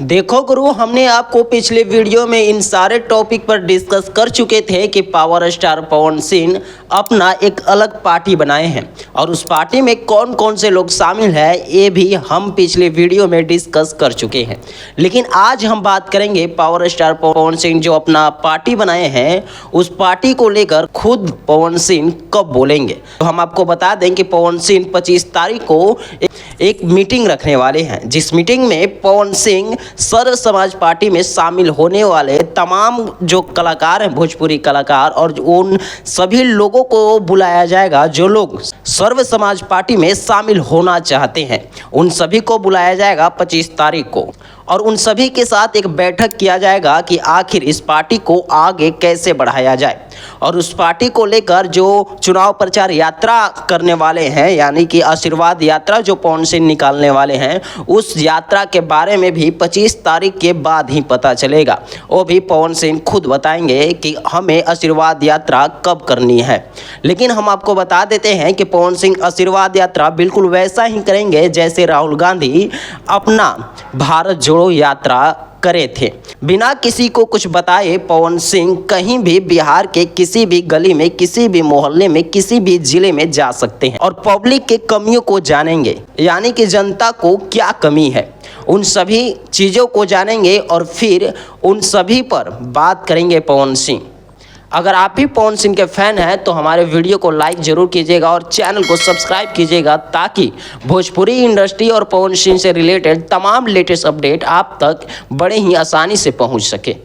देखो गुरु, हमने आपको पिछले वीडियो में इन सारे टॉपिक पर डिस्कस कर चुके थे कि पावर स्टार पवन सिंह अपना एक अलग पार्टी बनाए हैं और उस पार्टी में कौन कौन से लोग शामिल हैं ये भी हम पिछले वीडियो में डिस्कस कर चुके हैं। लेकिन आज हम बात करेंगे पावर स्टार पवन सिंह जो अपना पार्टी बनाए हैं उस पार्टी को लेकर खुद पवन सिंह कब बोलेंगे। तो हम आपको बता दें कि पवन सिंह 25 तारीख को एक मीटिंग रखने वाले हैं, जिस मीटिंग में पवन सिंह सर्व समाज पार्टी में शामिल होने वाले तमाम जो कलाकार हैं, भोजपुरी कलाकार, और उन सभी लोगों को बुलाया जाएगा जो लोग सर्व समाज पार्टी में शामिल होना चाहते हैं। उन सभी को बुलाया जाएगा 25 तारीख को और उन सभी के साथ एक बैठक किया जाएगा कि आखिर इस पार्टी को आगे कैसे बढ़ाया जाए। और उस पार्टी को लेकर जो चुनाव प्रचार यात्रा करने वाले हैं, यानी कि आशीर्वाद यात्रा जो पवन सिंह निकालने वाले हैं, उस यात्रा के बारे में भी 25 तारीख के बाद ही पता चलेगा। वो भी पवन सिंह खुद बताएंगे कि हमें आशीर्वाद यात्रा कब करनी है। लेकिन हम आपको बता देते हैं कि पवन सिंह आशीर्वाद यात्रा बिल्कुल वैसा ही करेंगे जैसे राहुल गांधी अपना भारत जोड़ो यात्रा करे थे। बिना किसी को कुछ बताए पवन सिंह कहीं भी बिहार के किसी भी गली में, किसी भी मोहल्ले में, किसी भी जिले में जा सकते हैं और पब्लिक के कमियों को जानेंगे, यानी कि जनता को क्या कमी है उन सभी चीज़ों को जानेंगे और फिर उन सभी पर बात करेंगे पवन सिंह। अगर आप भी पवन सिंह के फैन हैं तो हमारे वीडियो को लाइक जरूर कीजिएगा और चैनल को सब्सक्राइब कीजिएगा ताकि भोजपुरी इंडस्ट्री और पवन सिंह से रिलेटेड तमाम लेटेस्ट अपडेट आप तक बड़े ही आसानी से पहुंच सके।